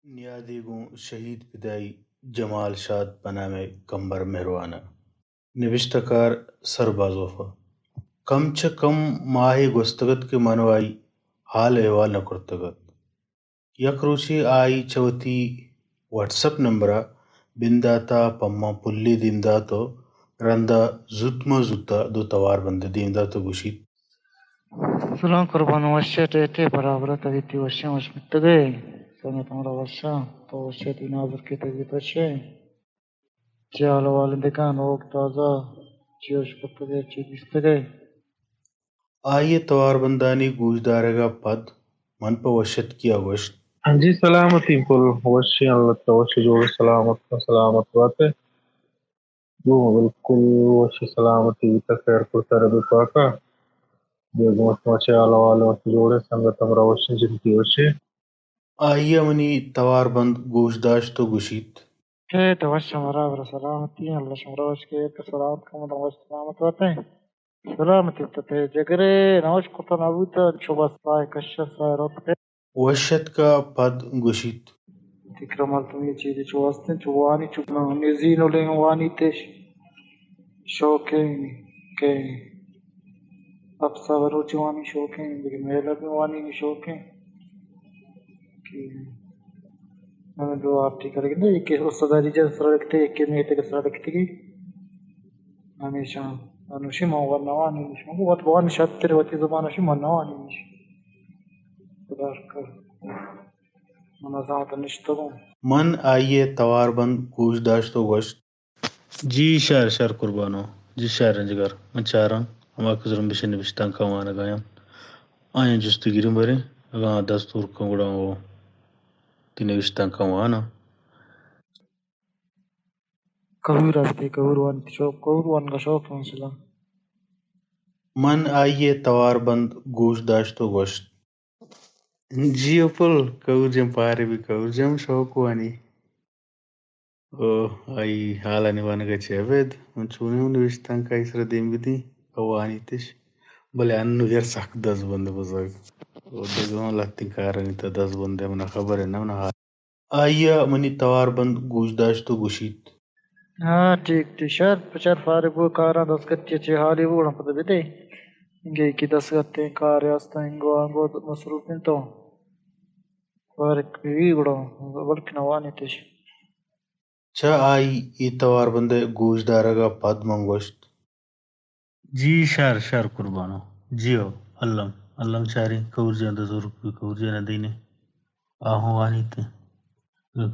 نیادیگوں شہید پدائی جمال شاد بنام کمبر مہروانہ نوشتہ کار سربازوفا کم چھ کم ماہ گوستگت کے منوائی حال احوال نکرتگت یک روچی آئی چوتی واٹس اپ نمبرہ بنداتا پما پلی دیمدا تو رندا زتما زتا دو توار بند دیمدا تو گوشید سلام قربان وشت ایتے برابر تگیتی وشہ مشمتگے سنت ہمارا وشہ تو وشتی ناظر کی تگیت وشہ چیال والدگان اوک تازہ چیوش پتگے چی بستگے آئیے توار بندانی گوشدارگا پد من پا وشت کیا گوشت ہاں جی سلامتی کل وشی اللہ توشی جوڑ سلامت باتے جو بالکل وشی سلامتی تا خیر کرتا ربی پاکا جو گمت مچے آلہ والے وشی جوڑے سنگت ہمرا وشی جنتی وشی آئیے منی توار بند گوشداشت تو گوشید تو وشہ برابر سلامتی اللہ شمرا وش کے ایک سلامت کمد وش سلامت باتے سلامتی بتتے جگرے نوش کتا نبوتا چوبا سائے کشہ سائے روت کے وشت کا پد گوشید تکرم التمی چیزی چوستن چوانی چکنا نزینو لیں وانی تیش شوقیں کہ اب صبر جوانی شوقیں لیکن میلا بھی وانی نہیں شوقیں کہ ہمیں دو آرٹی کرے گی نا ایک استاداری جن سر رکھتے ایک میں تے سر رکھتے گی ہمیشہ انوشی موغر نوانی مش مگو وات بوان شتر وتی زبان شی من نوانی مش خدا کر منظمت نشتگو من آئیے توار بند گوشداشت تو گوشت جی شار قربانو جی شار رنجگر من چارم ہما کزرم بشن بشتان کوانا گایم آئین جستو گیرم برے اگاں دستور کنگڑا ہو تینے بشتان کوانا کبھی رفتے کبھی وان شوق کبھی وان کا شوق مثلا من آئیے توار بند گوشداشت تو گوشت جی اپل کور جم پارے بھی کور جم شوق وانی او آئی حالا نیوانا گچے ابید من چونی ہوں نوشتان کا اسرا دیم بدی اوانی تش بلے انو یر سخت دس بند بزرگ او دگوان لاتین کارانی تا دس بند منا خبر ہے نا منا حال آئیے منی توار بند گوشداشت تو گوشید ہاں ٹھیک ٹھیک شاید پچار فارغ وہ کارا دس کچے چے حالی وہ پتہ بیتے انگے کی دس گتے کار یاستا انگو آنگو مصروف تو فارغ بھی بڑا بلکہ نوانی تش چا آئی ای توار بند گوشدارگا پد من گوشت جی شار قربانو جیو اللم چاری کور جان دزور کور جان دینے آہو وانی تے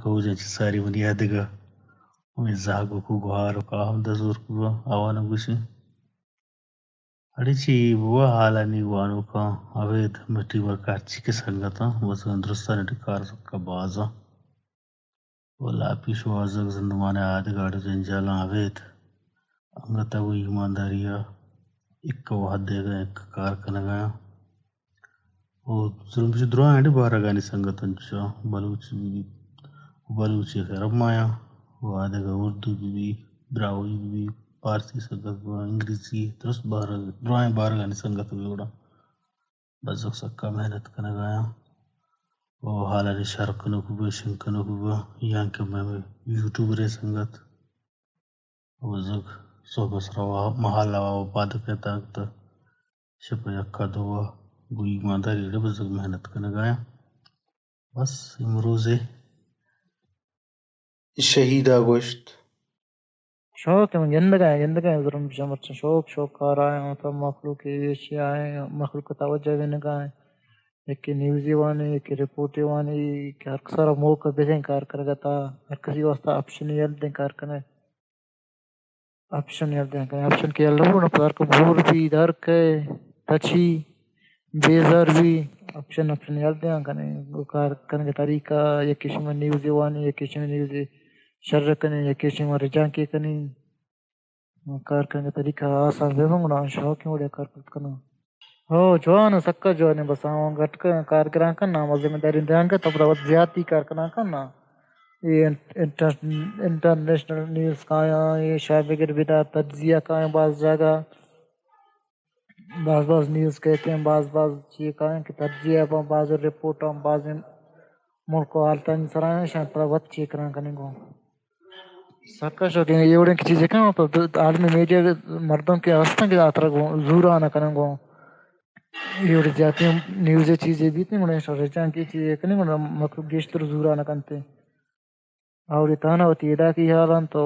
کور جان چھ ساری من یادگا ہمیں زاگو کو گوارو کا ہم دزور کو آوانا گوشی اڑی چی بوا حالا نی وانو کا اوید مٹی ورکا چی سنگتا بس درستان ٹکار سکا بازا ولا پیشو آزگ زندمانے آدگاڑ جنجالا اوید انگتا وہ ایمانداریا ایک واحد دے گا ایک کار کنگا او ظلم سے دروان ہے بارا گانی سنگتن چا بلوچی خیر اب مایا وہ آدھے گا اردو بھی براوی بھی پارسی سنگت بھی انگریزی درست دروان بارا گانی سنگت بھی اڑا بزک سکا محنت کنگایا وہ حالا نے شارکنو کو بھی شنکنو کو بھی یہاں کے میں یوٹیوبر سنگت وزک صحبہ سروا محالا و پاد کہتا اکتا شپا یکا دوا گوئی ماداری رب زگ محنت کنگایا بس امروزے شہیدہ گوشت شوق ہے گندگا ضرور جمت شوق کار آئے تو مخلوق یہ آئے مخلوق توجہ بھی نگاہیں ایک نیوزی وانی ایک رپورٹی وانی کہ ہر سارا موقع بھیجیں کار کرے تا ہر کسی واسطہ آپشن یل دیں کار کرنے آپشن یل دیں کرنے آپشن کے اللہ نہ پار کو بور بھی در کے تچی بیزار بھی آپشن یل دیں کرنے کار کرنے کا طریقہ ایک قسم نیوزی وانی ایک قسم نیوزی شر کرنے ایک قسم رجان کے کرنے کار کرنے کا طریقہ آسان بے منگنا شوق ہے کار کرنا ہو جوان سکا جوان بس آؤں گٹ کار کران کرنا ذمہ داری دھیان کر تب روت زیادتی کار کران کرنا یہ انٹرنیشنل نیوز کا یہ شاید بغیر بدا تجزیہ کا بعض جگہ بعض نیوز کہتے ہیں بعض چیز کا کہ تجزیہ بعض رپورٹ بعض ملک حالتا سرائن شان پر وچ کران کنے گو سکا شوقین یہ اڑے کی چیزیں کہاں پر عالمی میڈیا مردوں کے اوسطن کے آتر گو زور آنا کرن گو یہ اڑے جاتی نیوز چیزیں بیتنے گوڑے شرچان کی چیزیں کنے گوڑا مطلب گیشتر زور آنا کنتے اور تانا ہوتی ادا کی حالان تو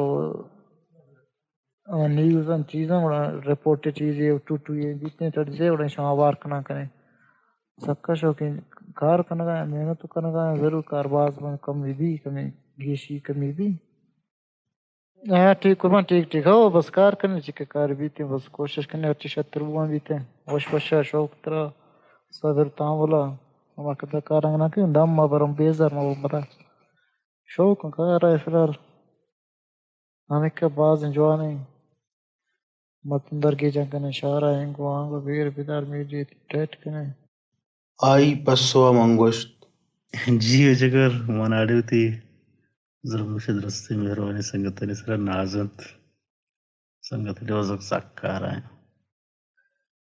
نیوز ان چیزیں گوڑا رپورٹ چیزیں ٹوٹو یہ بیتنے چڑھے اڑے شاوار کنا کنے سکا شوقین کار کنگا محنت کنگا ضرور کار باز کمی بھی کمی گیشی کمی بھی ہاں ٹھیک قربان ٹھیک ہو بس کار کرنے چکے کار بیتے بس کوشش کرنے اچھی شتر بوان بیتے وش وشا شوق ترا صبر تامولا ہما کتا کارنگ نہ کیوں دم ما برم بیزار ما بمرا شوق کار ہے فلال ہمیں کا باز انجوانے متندر کی جنگنے شارا ہنگو آنگو بیر بیدار میڈی ٹیٹ کنے آئی پسوا منگوشت جیو جگر مناڑیو تی ضرور درستی مہربانی ಸಂಗತನಿ ಸರ ನಾಜಂತ್ ಸಂಗತನಿ وزق سکارا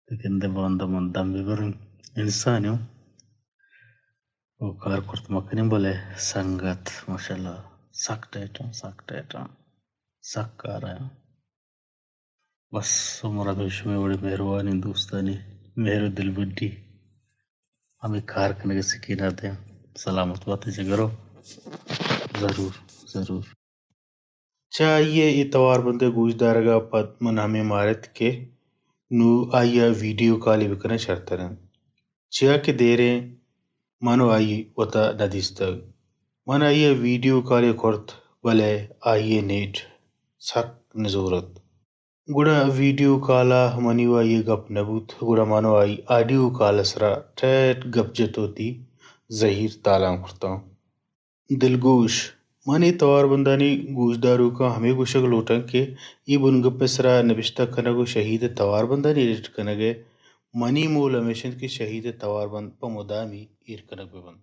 لیکن ده بانده من دم ببرن انسانیو و کار کرت مکنیم بله سنگت ماشاءالله سک سکارا بس عمرہ بیشمی بڑی مہربانی دوستانی مہر دل بڈی ہمیں کار کرنے کے سکینہ دیں سلامت باتیں جگرو ضرور چاہیے اتوار بندے گوش دارگا پد من ہمیں مارت کے نو آیا ویڈیو کالی بکنے شرطرن چیا کے دیرے منو آئی وطا ندیستگ من آیا ویڈیو کالی کرت بلے آئیے نیٹ سک نزورت گوڑا ویڈیو کالا منیو آئیے گپ نبوت گوڑا منو آئی آڈیو کالا سرا ٹیٹ گپ جتو تی ظہیر تالام کرتا ہوں دلگوش منی توار بندانی گوش دارو کا ہمیں گوشک لوٹن کے ای بنگپ سرا نبشتہ کنگو شہید توار بندانی ایڈٹ کنگے منی مول ہمیشن کی شہید توار بند پا مدامی ایر کنگ ببند